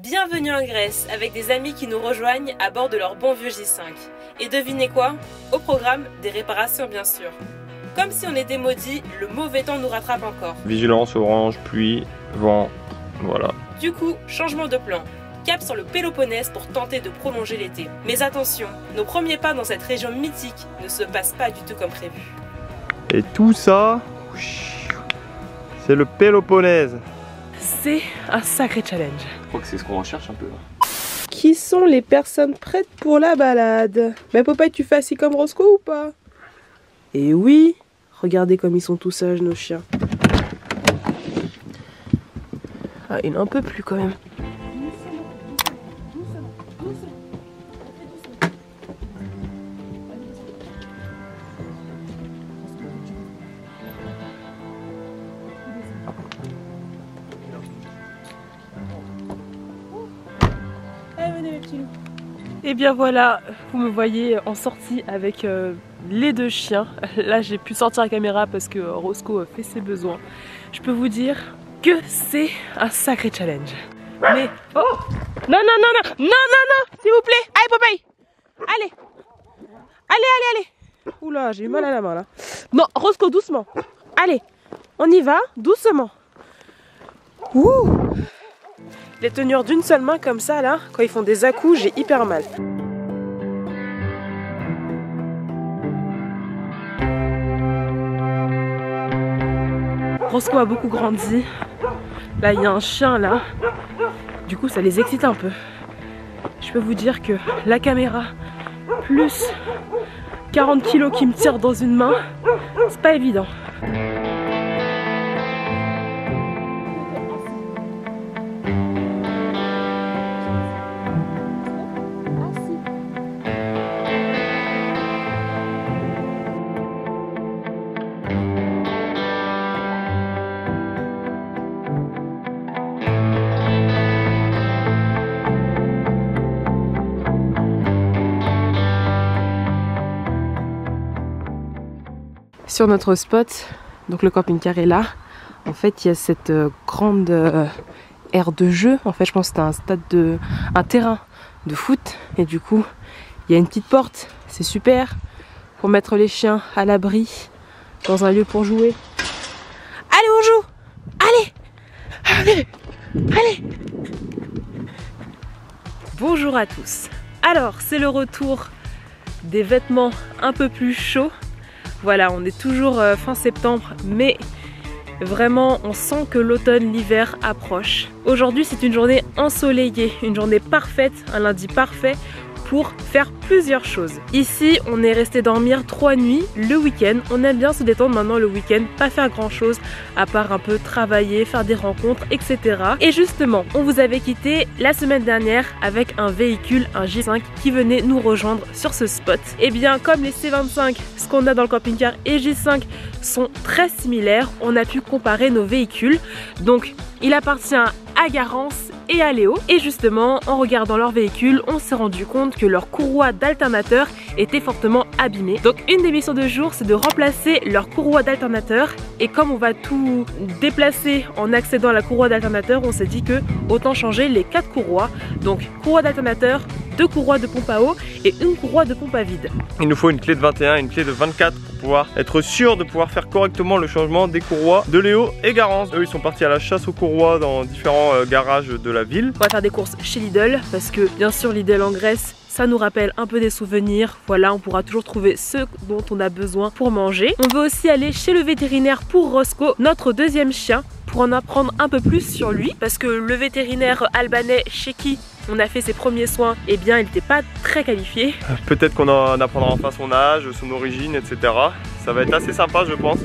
Bienvenue en Grèce avec des amis qui nous rejoignent à bord de leur bon vieux J5. Et devinez quoi? Au programme, des réparations bien sûr. Comme si on était maudits, le mauvais temps nous rattrape encore. Vigilance orange, pluie, vent, voilà. Du coup, changement de plan. Cap sur le Péloponnèse pour tenter de prolonger l'été. Mais attention, nos premiers pas dans cette région mythique ne se passent pas du tout comme prévu. Et tout ça, c'est le Péloponnèse. C'est un sacré challenge. Je crois que c'est ce qu'on recherche un peu. Qui sont les personnes prêtes pour la balade? Mais Popeye, tu fais assis comme Roscoe ou pas? Et oui, regardez comme ils sont tous sages nos chiens. Ah, il n'en peut plus quand même. Et bien voilà, vous me voyez en sortie avec les deux chiens. Là j'ai pu sortir la caméra parce que Roscoe fait ses besoins. Je peux vous dire que c'est un sacré challenge. Mais oh, non non non non non non non, s'il vous plaît. Allez Popeye, allez, allez allez allez. Oula, j'ai eu mal à la main là. Non Roscoe, doucement. Allez, on y va, doucement. Ouh. Les tenir d'une seule main comme ça là, quand ils font des à-coups, j'ai hyper mal. Roscoe a beaucoup grandi. Là il y a un chien là. Du coup ça les excite un peu. Je peux vous dire que la caméra plus 40 kilos qui me tirent dans une main, c'est pas évident. Sur notre spot, donc le camping-car est là. En fait, il y a cette grande aire de jeu. En fait, je pense que c'était un terrain de foot. Et du coup, il y a une petite porte. C'est super pour mettre les chiens à l'abri dans un lieu pour jouer. Allez, on joue! Allez! Allez! Allez! Bonjour à tous. Alors, c'est le retour des vêtements un peu plus chauds. Voilà, on est toujours fin septembre, mais vraiment on sent que l'automne, l'hiver approche. Aujourd'hui c'est une journée ensoleillée, une journée parfaite, un lundi parfait pour faire plusieurs choses. Ici on est resté dormir 3 nuits le week-end. On aime bien se détendre maintenant le week-end, pas faire grand chose à part un peu travailler, faire des rencontres, etc. Et justement, on vous avait quitté la semaine dernière avec un véhicule, un J5 qui venait nous rejoindre sur ce spot. Et bien comme les C25, ce qu'on a dans le camping-car et J5 sont très similaires, on a pu comparer nos véhicules. Donc il appartient à Garance et à Léo. Et justement, en regardant leur véhicule, on s'est rendu compte que leur courroie d'alternateur était fortement abîmée. Donc une des missions de jour, c'est de remplacer leur courroie d'alternateur. Et comme on va tout déplacer en accédant à la courroie d'alternateur, on s'est dit que autant changer les 4 courroies. Donc courroie d'alternateur, 2 courroies de pompe à eau et une courroie de pompe à vide. Il nous faut une clé de 21 et une clé de 24 pour pouvoir être sûr de pouvoir faire correctement le changement des courroies de Léo et Garance. Eux ils sont partis à la chasse aux courroies dans différents garages de la ville. On va faire des courses chez Lidl parce que bien sûr Lidl en Grèce, ça nous rappelle un peu des souvenirs. Voilà, on pourra toujours trouver ce dont on a besoin pour manger. On veut aussi aller chez le vétérinaire pour Roscoe, notre deuxième chien, pour en apprendre un peu plus sur lui. Parce que le vétérinaire albanais chez qui on a fait ses premiers soins, eh bien il n'était pas très qualifié. Peut-être qu'on en apprendra enfin son âge, son origine, etc. Ça va être assez sympa je pense.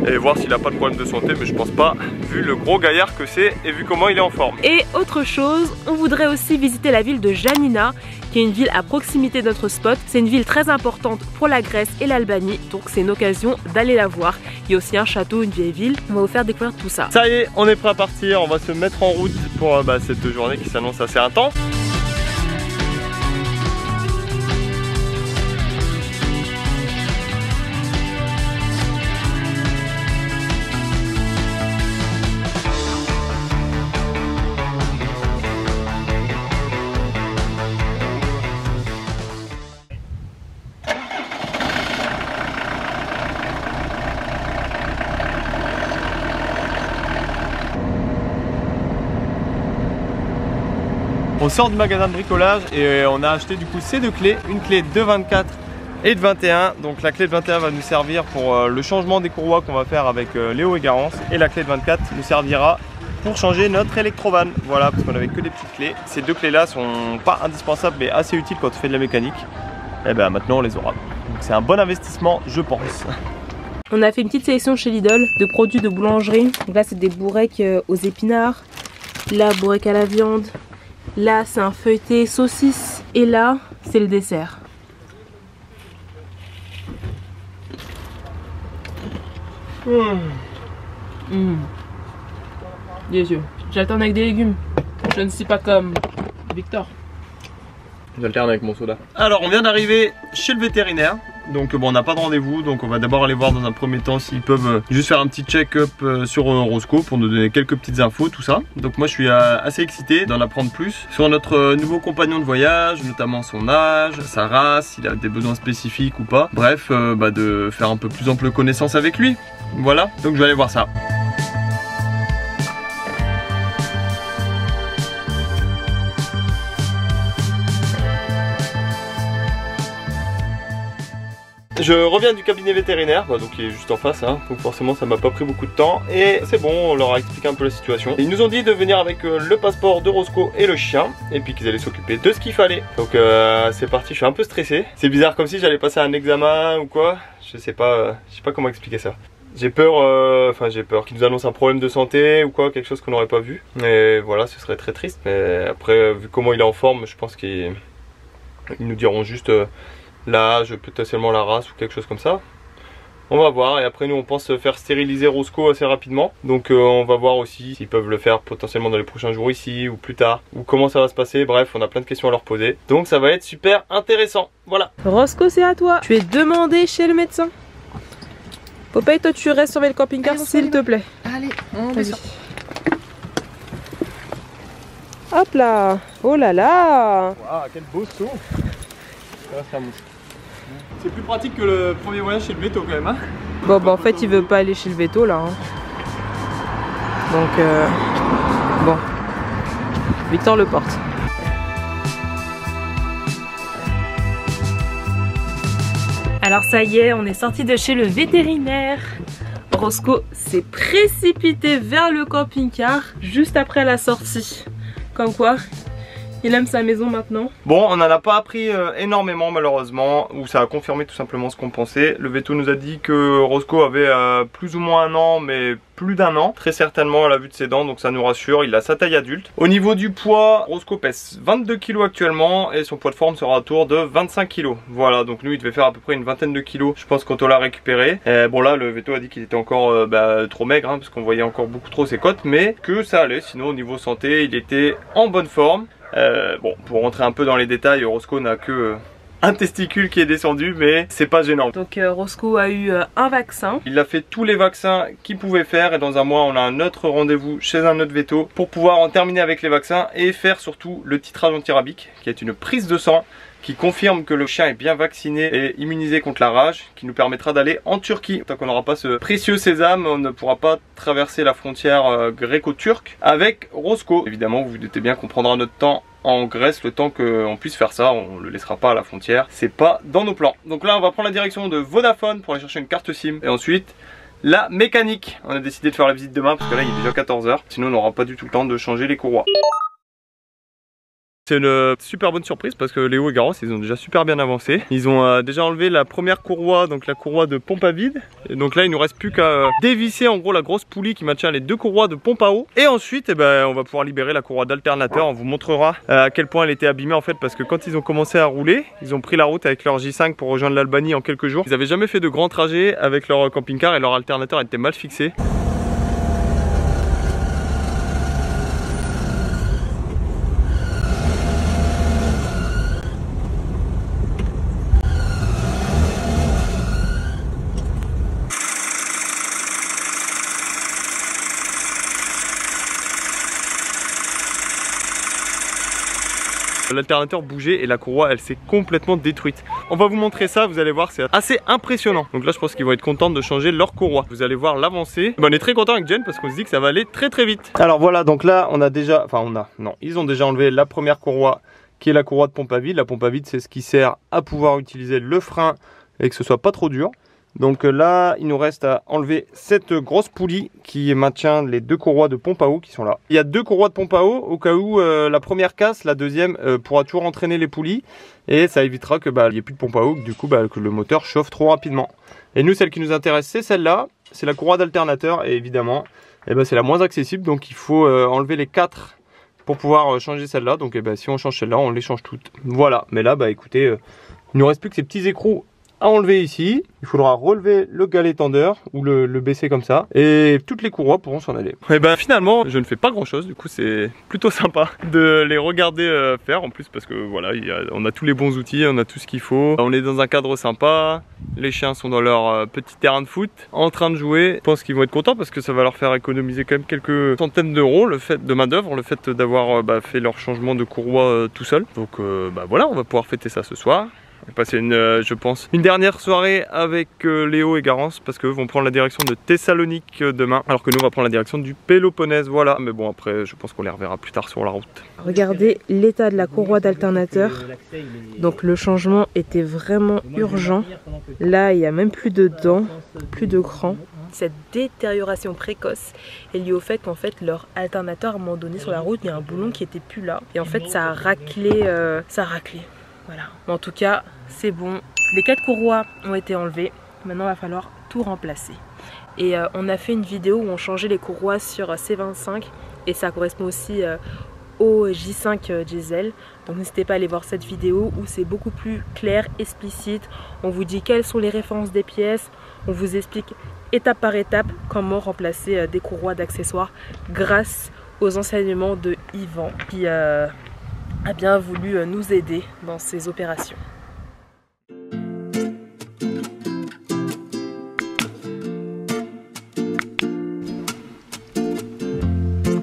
Et voir s'il n'a pas de problème de santé, mais je pense pas, vu le gros gaillard que c'est et vu comment il est en forme. Et autre chose, on voudrait aussi visiter la ville de Janina, qui est une ville à proximité de notre spot. C'est une ville très importante pour la Grèce et l'Albanie, donc c'est une occasion d'aller la voir. Il y a aussi un château, une vieille ville. On va vous faire découvrir tout ça. Ça y est, on est prêt à partir, on va se mettre en route pour cette journée qui s'annonce assez intense. On sort du magasin de bricolage et on a acheté du coup ces deux clés, une clé de 24 et de 21. Donc la clé de 21 va nous servir pour le changement des courroies qu'on va faire avec Léo et Garance, et la clé de 24 nous servira pour changer notre électrovan. Voilà, parce qu'on avait que des petites clés. Ces deux clés là sont pas indispensables mais assez utiles quand on fait de la mécanique. Et ben maintenant on les aura. Donc c'est un bon investissement, je pense. On a fait une petite sélection chez Lidl de produits de boulangerie. Donc là c'est des bourrecs aux épinards. Là bourrecs à la viande. Là c'est un feuilleté saucisse. Et là c'est le dessert. Délicieux. J'alterne avec des légumes. Je ne suis pas comme Victor. J'alterne avec mon soda. Alors on vient d'arriver chez le vétérinaire. Donc bon, on n'a pas de rendez-vous, donc on va d'abord aller voir dans un premier temps s'ils peuvent juste faire un petit check-up sur Roscoe pour nous donner quelques petites infos, tout ça. Donc moi je suis assez excité d'en apprendre plus sur notre nouveau compagnon de voyage, notamment son âge, sa race, s'il a des besoins spécifiques ou pas. Bref, de faire un peu plus ample connaissance avec lui. Voilà, donc je vais aller voir ça. Je reviens du cabinet vétérinaire, donc il est juste en face, hein, donc forcément ça m'a pas pris beaucoup de temps. Et c'est bon, on leur a expliqué un peu la situation. Ils nous ont dit de venir avec le passeport de Roscoe et le chien, et puis qu'ils allaient s'occuper de ce qu'il fallait. Donc c'est parti, je suis un peu stressé. C'est bizarre, comme si j'allais passer un examen ou quoi. Je sais pas comment expliquer ça. J'ai peur, qu'ils nous annoncent un problème de santé ou quoi, quelque chose qu'on n'aurait pas vu. Et voilà, ce serait très triste. Mais après, vu comment il est en forme, je pense qu'ils nous diront juste l'âge, potentiellement la race ou quelque chose comme ça. On va voir, et après nous on pense faire stériliser Roscoe assez rapidement. Donc on va voir aussi s'ils peuvent le faire potentiellement dans les prochains jours ici ou plus tard, ou comment ça va se passer. Bref, on a plein de questions à leur poser. Donc ça va être super intéressant. Voilà. Roscoe, c'est à toi. Tu es demandé chez le médecin. Popeye, toi tu restes surveiller le camping-car s'il te plaît. Allez, on descend. Hop là. Oh là là. Waouh, quel beau son. C'est plus pratique que le premier voyage chez le véto quand même, hein. Bon bah en fait il veut pas aller chez le véto là, hein. Donc bon, Victor le porte. Alors ça y est, on est sorti de chez le vétérinaire. Roscoe s'est précipité vers le camping-car juste après la sortie. Comme quoi, il aime sa maison maintenant. Bon, on n'en a pas appris énormément malheureusement, ou ça a confirmé tout simplement ce qu'on pensait. Le véto nous a dit que Roscoe avait plus ou moins un an, mais plus d'un an, très certainement à la vue de ses dents, donc ça nous rassure, il a sa taille adulte. Au niveau du poids, Roscoe pèse 22 kg actuellement et son poids de forme sera autour de 25 kg. Voilà, donc nous il devait faire à peu près une vingtaine de kilos, je pense, quand on l'a récupéré. Et bon là, le véto a dit qu'il était encore trop maigre, hein, parce qu'on voyait encore beaucoup trop ses côtes, mais que ça allait, sinon au niveau santé, il était en bonne forme. Bon, pour rentrer un peu dans les détails, Roscoe n'a que un testicule qui est descendu, mais c'est pas gênant. Donc Roscoe a eu un vaccin. Il a fait tous les vaccins qu'il pouvait faire, et dans un mois on a un autre rendez-vous chez un autre véto pour pouvoir en terminer avec les vaccins et faire surtout le titrage antirabique, qui est une prise de sang qui confirme que le chien est bien vacciné et immunisé contre la rage, qui nous permettra d'aller en Turquie. Tant qu'on n'aura pas ce précieux sésame, on ne pourra pas traverser la frontière gréco-turque avec Roscoe. Évidemment, vous vous doutez bien qu'on prendra notre temps en Grèce, le temps qu'on puisse faire ça, on le laissera pas à la frontière, c'est pas dans nos plans. Donc là on va prendre la direction de Vodafone pour aller chercher une carte SIM, et ensuite la mécanique. On a décidé de faire la visite demain parce que là il est déjà 14 h, sinon on n'aura pas du tout le temps de changer les courroies. C'est une super bonne surprise parce que Léo et Garros, ils ont déjà super bien avancé. Ils ont déjà enlevé la première courroie, donc la courroie de pompe à vide. Et donc là il nous reste plus qu'à dévisser en gros la grosse poulie qui maintient les deux courroies de pompe à eau. Et ensuite on va pouvoir libérer la courroie d'alternateur. On vous montrera à quel point elle était abîmée en fait, parce que quand ils ont commencé à rouler, ils ont pris la route avec leur J5 pour rejoindre l'Albanie en quelques jours. Ils n'avaient jamais fait de grands trajets avec leur camping-car et leur alternateur était mal fixé. l'alternateur bougeait et la courroie elle s'est complètement détruite. On va vous montrer ça, vous allez voir, c'est assez impressionnant. Donc là je pense qu'ils vont être contents de changer leur courroie. Vous allez voir l'avancée. On est très content avec Jen parce qu'on se dit que ça va aller très très vite. Alors voilà, donc là on a déjà, ils ont déjà enlevé la première courroie qui est la courroie de pompe à vide. La pompe à vide c'est ce qui sert à pouvoir utiliser le frein et que ce soit pas trop dur. Donc là, il nous reste à enlever cette grosse poulie qui maintient les deux courroies de pompe à eau qui sont là. Il y a deux courroies de pompe à eau au cas où la première casse, la deuxième pourra toujours entraîner les poulies et ça évitera que il n'y ait plus de pompe à eau, que du coup que le moteur chauffe trop rapidement. Et nous, celle qui nous intéresse, c'est celle-là, c'est la courroie d'alternateur et évidemment, c'est la moins accessible, donc il faut enlever les 4 pour pouvoir changer celle-là. Donc si on change celle-là, on les change toutes. Voilà, mais là, écoutez, il ne nous reste plus que ces petits écrous à enlever ici. Il faudra relever le galet tendeur ou le baisser comme ça et toutes les courroies pourront s'en aller. Et finalement je ne fais pas grand chose, du coup c'est plutôt sympa de les regarder faire en plus parce que voilà, on a tous les bons outils, on a tout ce qu'il faut, on est dans un cadre sympa, les chiens sont dans leur petit terrain de foot en train de jouer. Je pense qu'ils vont être contents parce que ça va leur faire économiser quand même quelques centaines d'euros, le fait de main d'œuvre, le fait d'avoir fait leur changement de courroie tout seul. Donc voilà, on va pouvoir fêter ça ce soir. On va passer je pense une dernière soirée avec Léo et Garance parce qu'eux vont prendre la direction de Thessalonique demain alors que nous on va prendre la direction du Péloponnèse, voilà. Mais bon, après je pense qu'on les reverra plus tard sur la route. Regardez l'état de la courroie d'alternateur. Donc le changement était vraiment urgent. Là il n'y a même plus de dents, plus de crans. Cette détérioration précoce est liée au fait qu'en fait leur alternateur à un moment donné sur la route, il y a un boulon qui était plus là et en fait ça a raclé, Voilà. En tout cas, c'est bon. Les 4 courroies ont été enlevées. Maintenant, il va falloir tout remplacer. Et on a fait une vidéo où on changeait les courroies sur C25 et ça correspond aussi au J5 diesel. Donc n'hésitez pas à aller voir cette vidéo où c'est beaucoup plus clair, explicite. On vous dit quelles sont les références des pièces. On vous explique étape par étape comment remplacer des courroies d'accessoires grâce aux enseignements de Yvan qui a bien voulu nous aider dans ces opérations.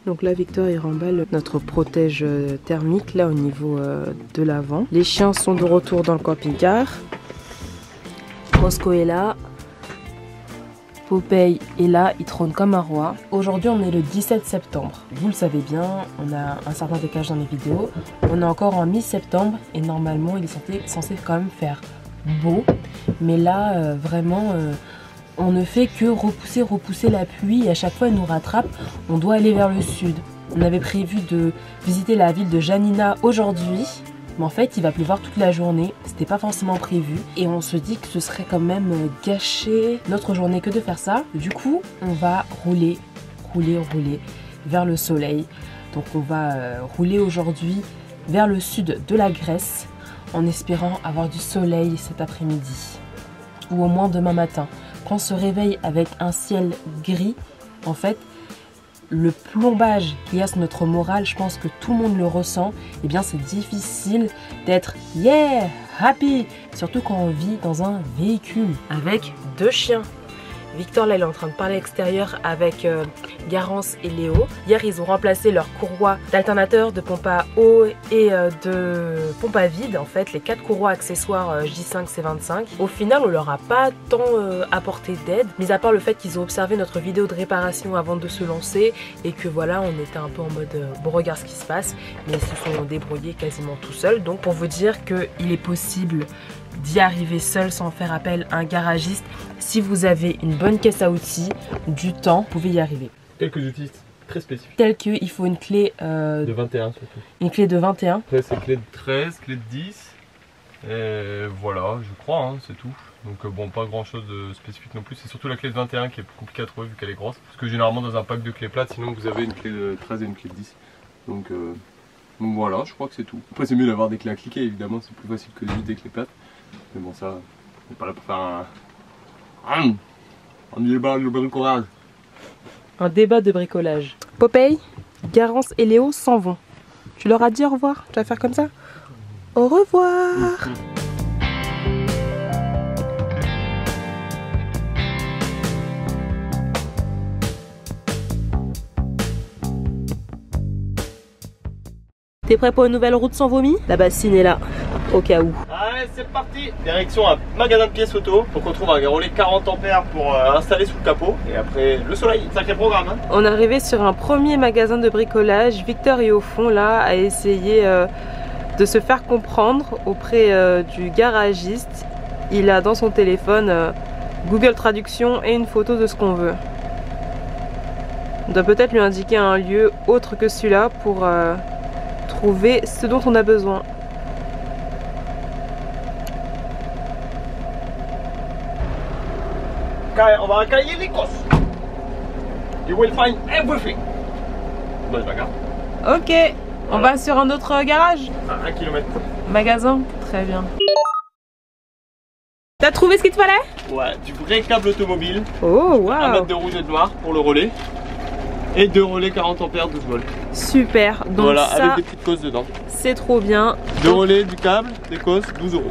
Donc là Victor il remballe notre protège thermique là au niveau de l'avant. Les chiens sont de retour dans le camping-car. Roscoe est là. Popeye est là, il trône comme un roi. Aujourd'hui on est le 17 septembre. Vous le savez bien, on a un certain décalage dans les vidéos. On est encore en mi-septembre et normalement il est censé quand même faire beau. Mais là vraiment on ne fait que repousser la pluie et à chaque fois elle nous rattrape. On doit aller vers le sud. On avait prévu de visiter la ville de Janina aujourd'hui. Mais en fait il va pleuvoir toute la journée, c'était pas forcément prévu et on se dit que ce serait quand même gâcher notre journée que de faire ça. Du coup on va rouler vers le soleil. Donc on va rouler aujourd'hui vers le sud de la Grèce en espérant avoir du soleil cet après-midi ou au moins demain matin. Quand on se réveille avec un ciel gris, en fait le plombage qu'il y a sur notre morale, je pense que tout le monde le ressent, et bien c'est difficile d'être happy, surtout quand on vit dans un véhicule avec 2 chiens. Victor là il est en train de parler à l'extérieur avec Garance et Léo. Hier ils ont remplacé leur courroie d'alternateur, de pompe à eau et de pompe à vide, en fait les 4 courroies accessoires J5 C25. Au final on leur a pas tant apporté d'aide, mis à part le fait qu'ils ont observé notre vidéo de réparation avant de se lancer et que voilà on était un peu en mode bon regarde ce qui se passe, mais ils se sont débrouillés quasiment tout seuls. Donc pour vous dire qu'il est possible d'y arriver seul sans faire appel à un garagiste. Si vous avez une bonne caisse à outils, du temps, vous pouvez y arriver. Quelques outils très spécifiques. Tels qu'il faut une clé de 21 surtout. Une clé de 21. Après c'est clé de 13, clé de 10. Et voilà, je crois, hein, c'est tout. Donc bon, pas grand chose de spécifique non plus. C'est surtout la clé de 21 qui est plus compliquée à trouver vu qu'elle est grosse. Parce que généralement dans un pack de clés plates, sinon vous avez une clé de 13 et une clé de 10. Donc voilà, je crois que c'est tout. Après c'est mieux d'avoir des clés à cliquer, évidemment, c'est plus facile que juste des clés plates. Mais bon, ça, on n'est pas là pour faire un débat de bricolage. Un débat de bricolage. Popeye, Garance et Léo s'en vont. Tu leur as dit au revoir? Tu vas faire comme ça? Au revoir. T'es prêt pour une nouvelle route sans vomi? La bassine est là, au cas où. Allez, c'est parti. Direction un magasin de pièces auto. Donc on trouve un relais 40 ampères pour installer sous le capot. Et après le soleil, sacré programme. Hein. On est arrivé sur un premier magasin de bricolage. Victor est au fond là, à essayer de se faire comprendre auprès du garagiste. Il a dans son téléphone Google Traduction et une photo de ce qu'on veut. On doit peut-être lui indiquer un lieu autre que celui-là pour trouver ce dont on a besoin. On va cailler les cosses. You will find everything. Bon, je regarde. Ok, on va sur un autre garage. À 1 km. Magasin, très bien. T'as trouvé ce qu'il te fallait? Ouais, du vrai câble automobile. Oh, 1 mètre waouh. de rouge et de noir pour le relais. Et 2 relais 40 ampères 12 volts. Super, donc voilà, ça, avec des petites cosses dedans. c'est trop bien. 2 relais, du câble, des cosses, 12 €.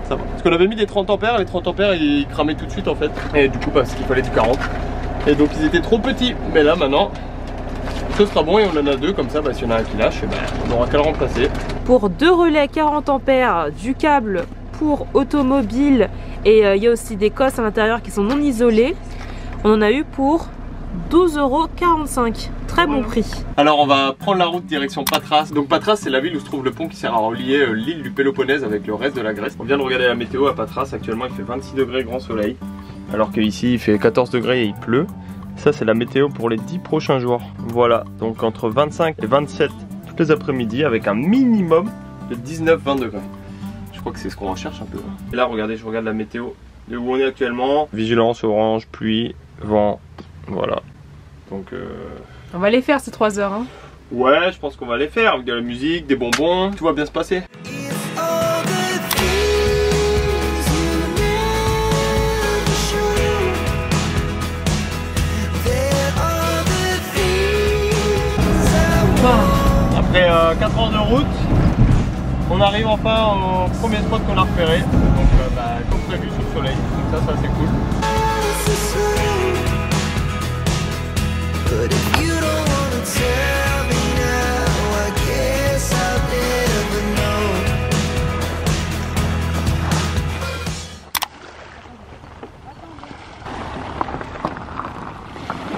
Ça va. Parce qu'on avait mis des 30 ampères, les 30 ampères ils cramaient tout de suite en fait. Et du coup, parce qu'il fallait du 40. Et donc ils étaient trop petits. Mais là maintenant, ce sera bon et on en a 2 comme ça. Bah, s'il y en a un qui lâche, bah, on aura qu'à le remplacer. Pour 2 relais 40 ampères, du câble pour automobile et il y a aussi des cosses à l'intérieur qui sont non isolées. On en a eu pour 12,45 €. Très bon prix. Alors on va prendre la route direction Patras. Donc Patras c'est la ville où se trouve le pont qui sert à relier l'île du Péloponnèse avec le reste de la Grèce. On vient de regarder la météo à Patras. Actuellement il fait 26 degrés grand soleil. Alors qu'ici il fait 14 degrés et il pleut. Ça c'est la météo pour les 10 prochains jours. Voilà, donc entre 25 et 27 tous les après-midi avec un minimum de 19-20 degrés. Je crois que c'est ce qu'on recherche un peu. Et là regardez, je regarde la météo de où on est actuellement. Vigilance orange, pluie, vent, voilà. Donc On va les faire ces 3 heures. Hein. ouais, je pense qu'on va les faire avec de la musique, des bonbons, tout va bien se passer. Après 4 heures de route, on arrive enfin au premier spot qu'on a repéré. Donc comme prévu sous le soleil, donc ça c'est cool.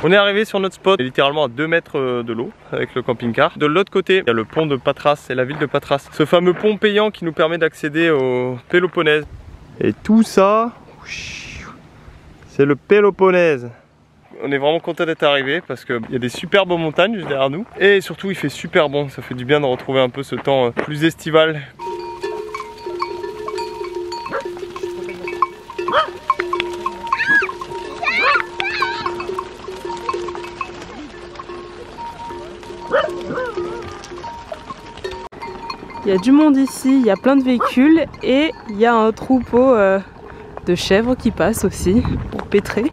On est arrivé sur notre spot, littéralement à 2 mètres de l'eau avec le camping-car. De l'autre côté, il y a le pont de Patras, c'est la ville de Patras. Ce fameux pont payant qui nous permet d'accéder au Péloponnèse. Et tout ça, c'est le Péloponnèse. On est vraiment content d'être arrivé parce qu'il y a des superbes montagnes juste derrière nous. Et surtout il fait super bon, ça fait du bien de retrouver un peu ce temps plus estival. Il y a du monde ici, il y a plein de véhicules et il y a un troupeau de chèvres qui passe aussi pour pétrer.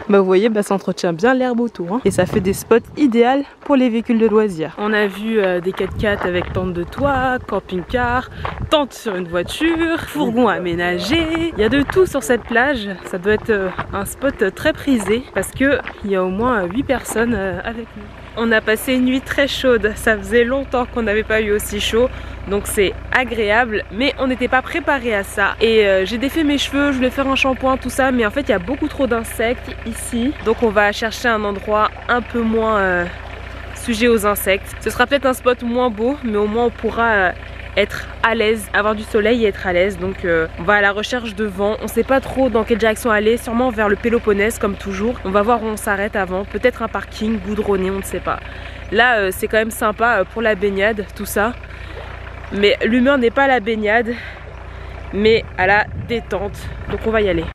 Bah vous voyez, ça entretient bien l'herbe autour hein. Et ça fait des spots idéaux pour les véhicules de loisirs. On a vu des 4x4 avec tente de toit, camping-car, tente sur une voiture, fourgon aménagé. Il y a de tout sur cette plage. Ça doit être un spot très prisé parce qu'il y a au moins 8 personnes avec nous. On a passé une nuit très chaude, ça faisait longtemps qu'on n'avait pas eu aussi chaud, donc c'est agréable, mais on n'était pas préparé à ça. Et j'ai défait mes cheveux, je voulais faire un shampoing, tout ça, mais en fait il y a beaucoup trop d'insectes ici, donc on va chercher un endroit un peu moins sujet aux insectes. Ce sera peut-être un spot moins beau, mais au moins on pourra être à l'aise, avoir du soleil et être à l'aise. Donc on va à la recherche de vent. On sait pas trop dans quelle direction aller, sûrement vers le Péloponnèse comme toujours. On va voir où on s'arrête avant, peut-être un parking goudronné, on ne sait pas. Là c'est quand même sympa pour la baignade, tout ça. Mais l'humeur n'est pas à la baignade, mais à la détente. Donc on va y aller.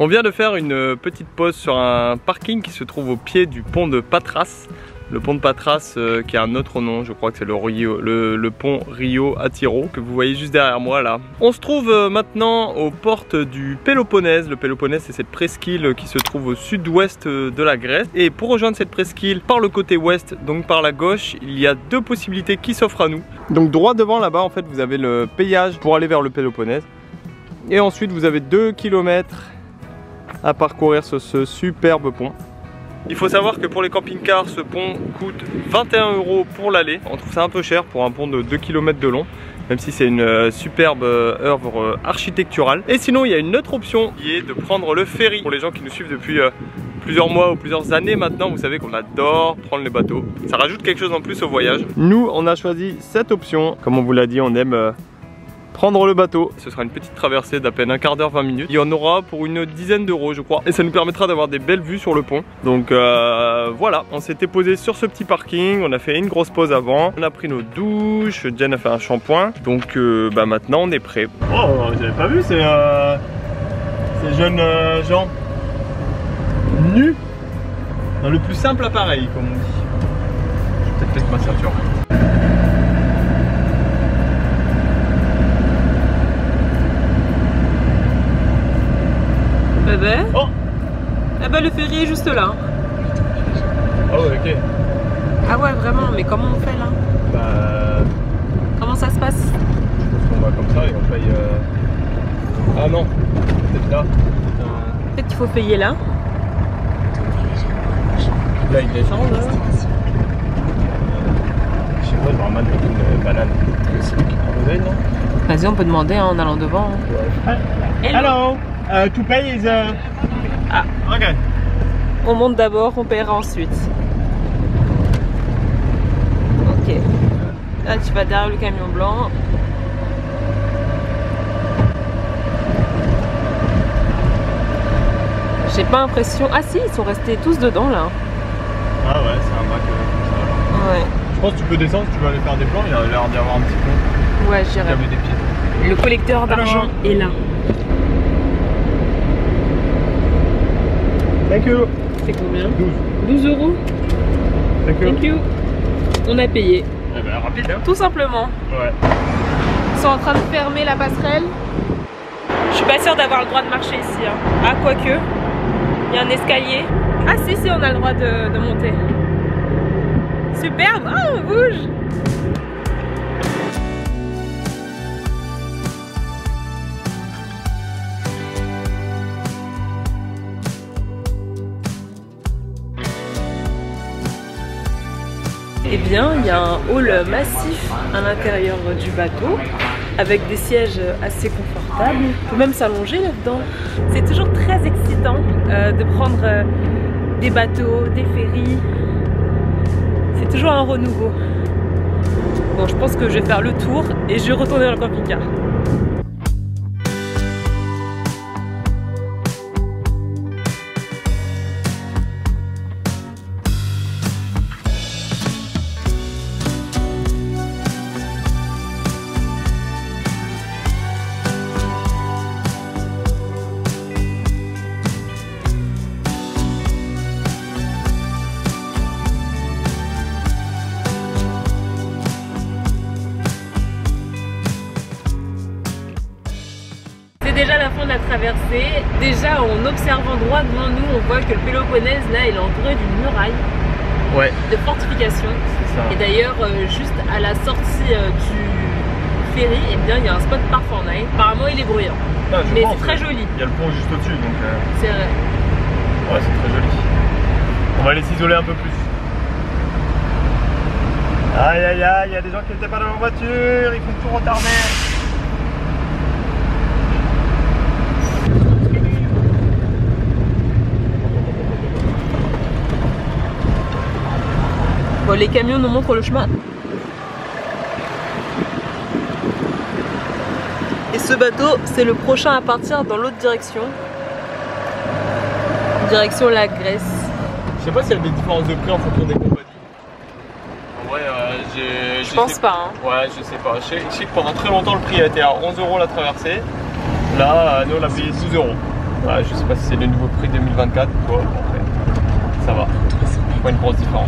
On vient de faire une petite pause sur un parking qui se trouve au pied du pont de Patras. Le pont de Patras qui a un autre nom, je crois que c'est le pont Rio Attiro que vous voyez juste derrière moi là. On se trouve maintenant aux portes du Péloponnèse. Le Péloponnèse, c'est cette presqu'île qui se trouve au sud-ouest de la Grèce. Et pour rejoindre cette presqu'île par le côté ouest, donc par la gauche, il y a deux possibilités qui s'offrent à nous. Donc droit devant là-bas, en fait, vous avez le péage pour aller vers le Péloponnèse. Et ensuite, vous avez 2 km à parcourir sur ce superbe pont. Il faut savoir que pour les camping-cars, ce pont coûte 21 € pour l'aller. On trouve ça un peu cher pour un pont de 2 km de long, même si c'est une superbe œuvre architecturale. Et sinon, il y a une autre option qui est de prendre le ferry. Pour les gens qui nous suivent depuis plusieurs mois ou plusieurs années maintenant, vous savez qu'on adore prendre le bateau. Ça rajoute quelque chose en plus au voyage. Nous, on a choisi cette option. Comme on vous l'a dit, on aime prendre le bateau. Ce sera une petite traversée d'à peine un quart d'heure, 20 minutes. Il y en aura pour une dizaine d'euros, je crois. Et ça nous permettra d'avoir des belles vues sur le pont. Donc voilà, on s'était posé sur ce petit parking. On a fait une grosse pause avant. On a pris nos douches. Jen a fait un shampoing. Donc maintenant, on est prêt. Oh, j'avais pas vu ces jeunes gens nus dans le plus simple appareil, comme on dit. Je vais peut-être mettre ma ceinture. Oh. Eh ben le ferry est juste là. Ah ouais, ok. Ah ouais, vraiment, mais comment on fait là? Comment ça se passe? Je pense qu'on va comme ça et on paye... Ah non, peut-être là. Peut-être qu'il faut payer là. Là il descend là. Je sais pas, normalement une banane. Vas-y, on peut demander hein, en allant devant. Hein. Hello. To pay is Ah, ok. On monte d'abord, on paiera ensuite. Ok. Là, tu vas derrière le camion blanc. J'ai pas l'impression. Ah si, ils sont restés tous dedans là. Ah ouais, c'est un bac comme ça. Ouais. Je pense que tu peux descendre si tu veux aller faire des plans. Il a l'air d'y avoir un petit peu. Ouais, j'irai. Des pieds. Le collecteur d'argent est là. Thank you. C'est combien? 12. 12 €. Thank you. On a payé. Eh ben, rapide hein. Tout simplement. Ouais. Ils sont en train de fermer la passerelle. Je suis pas sûre d'avoir le droit de marcher ici. Hein. Ah, quoique. Il y a un escalier. Ah si, on a le droit de monter. Superbe. Oh, on bouge. Eh bien, il y a un hall massif à l'intérieur du bateau avec des sièges assez confortables. On peut même s'allonger là-dedans. C'est toujours très excitant de prendre des bateaux, des ferries. C'est toujours un renouveau. Bon, je pense que je vais faire le tour et je vais retourner dans le camping-car. Déjà la fin de la traversée, déjà en observant droit devant nous, on voit que le Péloponnèse là il est entouré d'une muraille de fortification. Et d'ailleurs juste à la sortie du ferry, eh bien, il y a un spot par Fortnite. Apparemment il est bruyant, mais c'est très joli. Il y a le pont juste au-dessus donc... C'est vrai. Ouais, c'est très joli. On va aller s'isoler un peu plus. Aïe aïe aïe, il y a des gens qui n'étaient pas dans leur voiture, ils font tout retarder. Bon, les camions nous montrent le chemin. Et ce bateau, c'est le prochain à partir dans l'autre direction. Direction la Grèce. Je sais pas s'il y a des différences de prix en fonction des compagnies. En vrai, je pense pas. Hein. Ouais, je sais pas. Je sais que pendant très longtemps, le prix a été à 11 € la traversée. Là, nous, on a payé 12 €. Ouais, je sais pas si c'est le nouveau prix 2024 ou quoi. Après, ça va. Pas une grosse différence.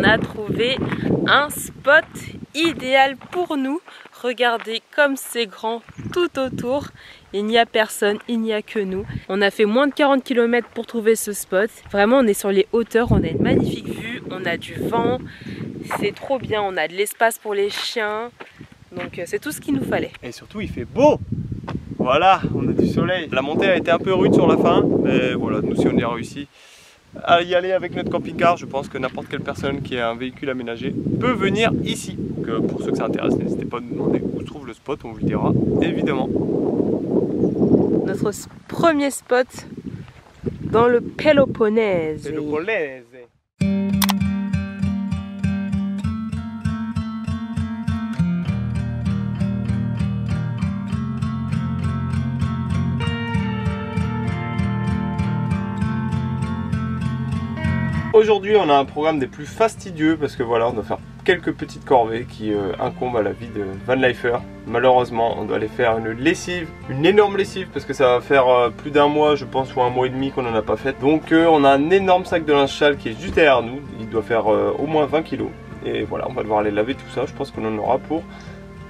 a trouvé un spot idéal pour nous. Regardez comme c'est grand tout autour. Il n'y a personne, il n'y a que nous. On a fait moins de 40 km pour trouver ce spot. Vraiment, on est sur les hauteurs, on a une magnifique vue, on a du vent. C'est trop bien, on a de l'espace pour les chiens. Donc c'est tout ce qu'il nous fallait. Et surtout, il fait beau. Voilà, on a du soleil. La montée a été un peu rude sur la fin, mais voilà, nous si on y a réussi à y aller avec notre camping-car, je pense que n'importe quelle personne qui a un véhicule aménagé peut venir ici. Donc pour ceux que ça intéresse, n'hésitez pas à nous demander où se trouve le spot, on vous le dira évidemment. Notre premier spot dans le Péloponnèse. Péloponnèse. Aujourd'hui on a un programme des plus fastidieux parce que voilà, on doit faire quelques petites corvées qui incombent à la vie de vanlifer. Malheureusement on doit aller faire une lessive, une énorme lessive parce que ça va faire plus d'un mois je pense ou un mois et demi qu'on n'en a pas fait. Donc on a un énorme sac de linge sale qui est juste derrière nous, il doit faire au moins 20 kg. Et voilà, on va devoir aller laver tout ça, je pense qu'on en aura pour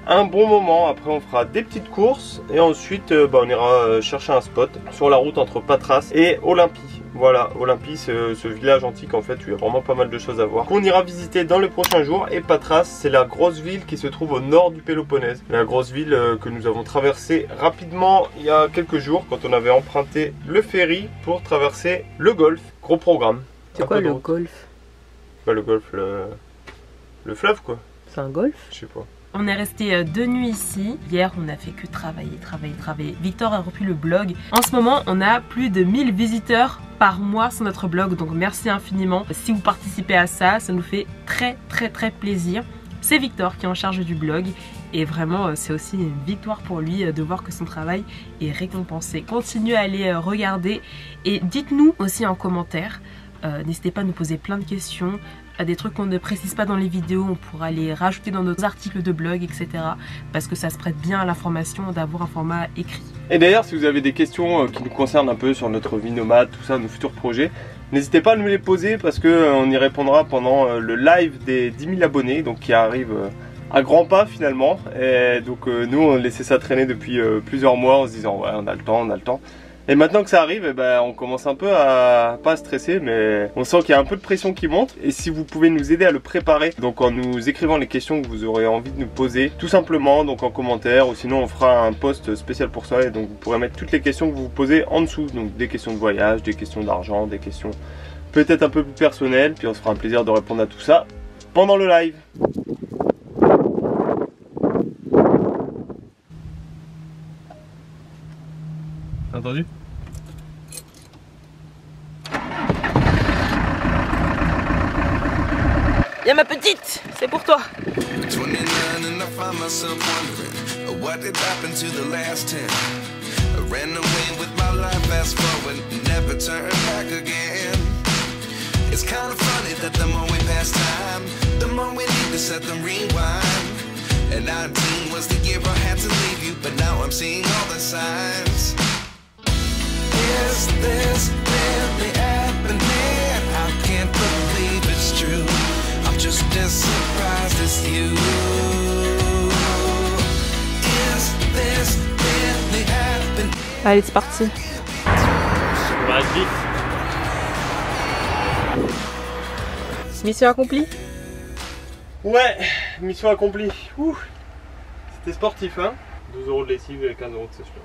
un bon moment. Après on fera des petites courses et ensuite on ira chercher un spot sur la route entre Patras et Olympie. Voilà, Olympie c'est ce village antique en fait où il y a vraiment pas mal de choses à voir qu'on ira visiter dans les prochains jours. Et Patras c'est la grosse ville qui se trouve au nord du Péloponnèse, la grosse ville que nous avons traversée rapidement il y a quelques jours quand on avait emprunté le ferry pour traverser le golfe. Gros programme. C'est quoi le golfe? Bah, le golfe, le fleuve quoi. C'est un golfe? Je sais pas. On est resté 2 nuits ici. Hier, on a fait que travailler. Victor a repris le blog. En ce moment, on a plus de 1000 visiteurs par mois sur notre blog. Donc merci infiniment. Si vous participez à ça, ça nous fait très plaisir. C'est Victor qui est en charge du blog. Et vraiment, c'est aussi une victoire pour lui de voir que son travail est récompensé. Continuez à aller regarder. Et dites-nous aussi en commentaire. N'hésitez pas à nous poser plein de questions. Des trucs qu'on ne précise pas dans les vidéos, on pourra les rajouter dans nos articles de blog, etc. Parce que ça se prête bien à l'information d'avoir un format écrit. Et d'ailleurs, si vous avez des questions qui nous concernent un peu sur notre vie nomade, tout ça, nos futurs projets, n'hésitez pas à nous les poser parce qu'on y répondra pendant le live des 10 000 abonnés, donc qui arrive à grands pas finalement. Et donc nous, on laissait ça traîner depuis plusieurs mois en se disant ouais, on a le temps. Et maintenant que ça arrive, eh ben, on commence un peu à, pas à stresser, mais on sent qu'il y a un peu de pression qui monte. Et si vous pouvez nous aider à le préparer, donc en nous écrivant les questions que vous aurez envie de nous poser, tout simplement, donc en commentaire, ou sinon on fera un post spécial pour ça. Et donc vous pourrez mettre toutes les questions que vous vous posez en dessous. Donc des questions de voyage, des questions d'argent, des questions peut-être un peu plus personnelles. Puis on se fera un plaisir de répondre à tout ça pendant le live. Entendu? Y'a ma petite, c'est pour toi. 29 and I find myself wondering what did happen to the last 10. I ran away with my life, fast forward, never turn back again. It's kind of funny that the more we pass time, the more we need to set the rewind. And 19 was the year I had to leave you, but now I'm seeing all the signs. Is this really happening? I can't believe it's true. I'm just as surprised as you. Is this really happening? Allez, c'est parti. On va être vite. Mission accomplie? Ouais, mission accomplie. C'était sportif, hein. 12 € de lessive et 15 € de session.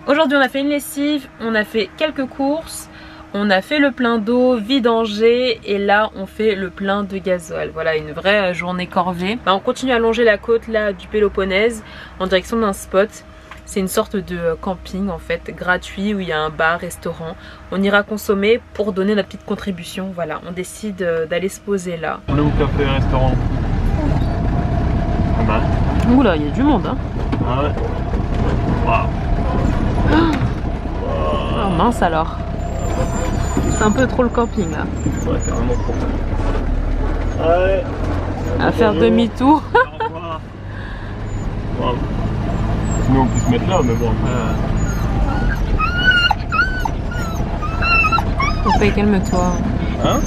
Aujourd'hui on a fait une lessive, on a fait quelques courses, on a fait le plein d'eau, vidanger et là on fait le plein de gasoil. Voilà une vraie journée corvée. On continue à longer la côte là du Péloponnèse en direction d'un spot. C'est une sorte de camping en fait gratuit où il y a un bar, restaurant. On ira consommer pour donner notre petite contribution. Voilà, on décide d'aller se poser là. On est où café restaurant? Ah bah. Oula, il y a du monde hein. Ah ouais. Waouh. Oh mince alors. C'est un peu trop le camping là. Ouais, carrément trop. Allez. À faire demi-tour. Au revoir. Wow. Sinon on peut se mettre là, mais bon après. Popeye, calme-toi. Hein?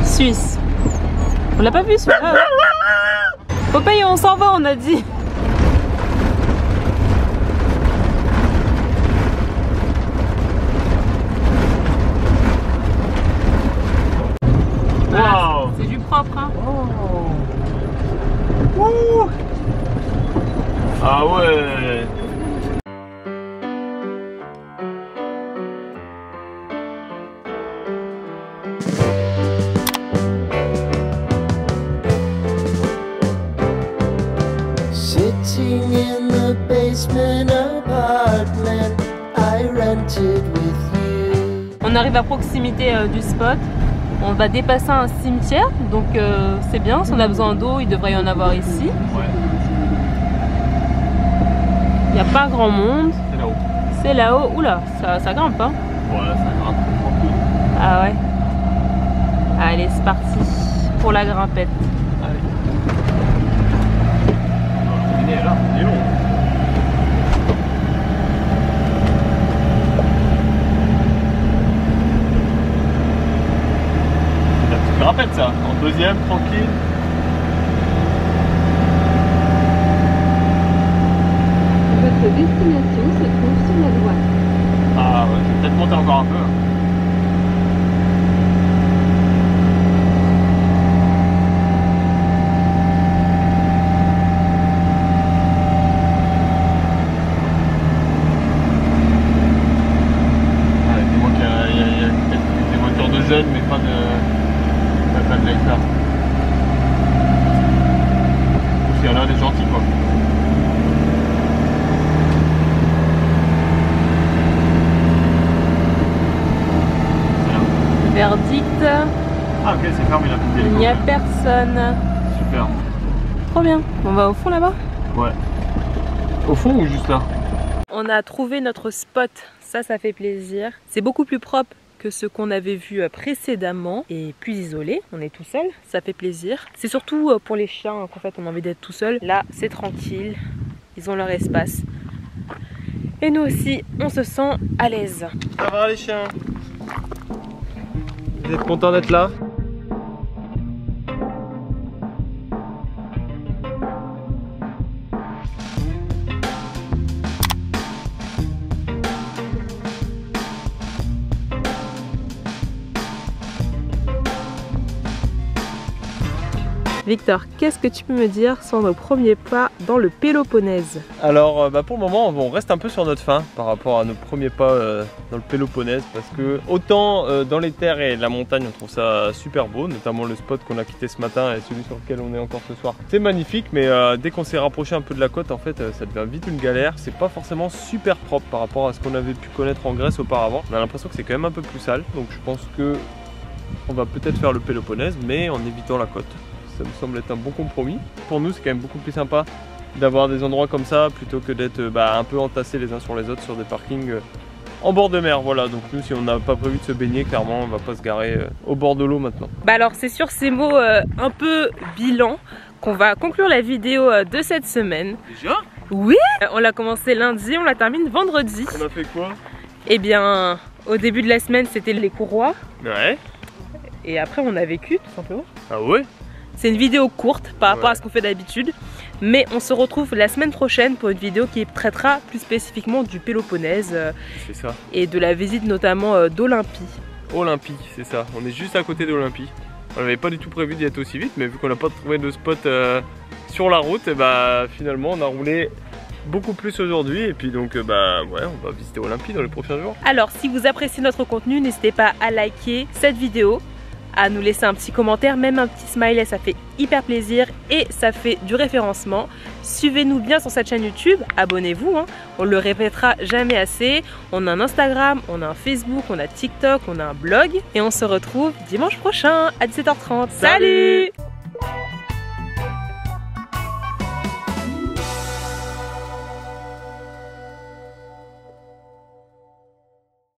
Suisse. On l'a pas vu celui-là. Popeye, on s'en va, on a dit. Wow. C'est du propre, hein. Oh. Ah ouais. Sitting in the basement apartment I rented with you. On arrive à proximité du spot. On va dépasser un cimetière, donc c'est bien. Si on a besoin d'eau, il devrait y en avoir ici. Ouais. Il n'y a pas grand monde. C'est là-haut. C'est là-haut. Oula, ça grimpe, hein. Ouais, ça grimpe tranquille. Ah ouais. Allez, c'est parti pour la grimpette. Allez. Il est là, il est long. La petite grimpette ça, en deuxième, tranquille. Votre destination se trouve sur la droite. Ah ouais, je vais peut-être monter encore un peu. Mais pas de light là. S'il y en a des gentils quoi. Verdict. Ah ok, c'est fermé la petite Il n'y a personne. Super. Trop bien. On va au fond là-bas? Ouais. Au fond ou juste là? On a trouvé notre spot. Ça fait plaisir. C'est beaucoup plus propre que ce qu'on avait vu précédemment et plus isolé. On est tout seul, ça fait plaisir. C'est surtout pour les chiens qu'en fait on a envie d'être tout seul. Là c'est tranquille, ils ont leur espace. Et nous aussi on se sent à l'aise. Ça va les chiens? Vous êtes contents d'être là? Victor, qu'est-ce que tu peux me dire sur nos premiers pas dans le Péloponnèse? Alors pour le moment on reste un peu sur notre faim par rapport à nos premiers pas dans le Péloponnèse, parce que autant dans les terres et la montagne on trouve ça super beau, notamment le spot qu'on a quitté ce matin et celui sur lequel on est encore ce soir. C'est magnifique, mais dès qu'on s'est rapproché un peu de la côte en fait ça devient vite une galère. C'est pas forcément super propre par rapport à ce qu'on avait pu connaître en Grèce auparavant. On a l'impression que c'est quand même un peu plus sale, donc je pense que on va peut-être faire le Péloponnèse mais en évitant la côte. Ça me semble être un bon compromis. Pour nous, c'est quand même beaucoup plus sympa d'avoir des endroits comme ça plutôt que d'être un peu entassés les uns sur les autres sur des parkings en bord de mer. Voilà, donc nous, si on n'a pas prévu de se baigner, clairement, on va pas se garer au bord de l'eau maintenant. Bah alors, c'est sur ces mots un peu bilan qu'on va conclure la vidéo de cette semaine. Déjà? Oui! On l'a commencé lundi, on la termine vendredi. On a fait quoi? Eh bien, au début de la semaine, c'était les courroies. Ouais. Et après, on a vécu, tout simplement. Ah ouais? C'est une vidéo courte par rapport à ce qu'on fait d'habitude, mais on se retrouve la semaine prochaine pour une vidéo qui traitera plus spécifiquement du Péloponnèse c'est ça. Et de la visite notamment d'Olympie. Olympie, c'est ça. On est juste à côté d'Olympie. On n'avait pas du tout prévu d'y être aussi vite, mais vu qu'on n'a pas trouvé de spot sur la route, et finalement on a roulé beaucoup plus aujourd'hui, et puis donc ouais, on va visiter Olympie dans les prochains jours. Alors si vous appréciez notre contenu, n'hésitez pas à liker cette vidéo, à nous laisser un petit commentaire, même un petit smiley, ça fait hyper plaisir et ça fait du référencement. Suivez-nous bien sur cette chaîne YouTube, abonnez-vous, hein. On le répétera jamais assez. On a un Instagram, on a un Facebook, on a TikTok, on a un blog et on se retrouve dimanche prochain à 17h30. Salut!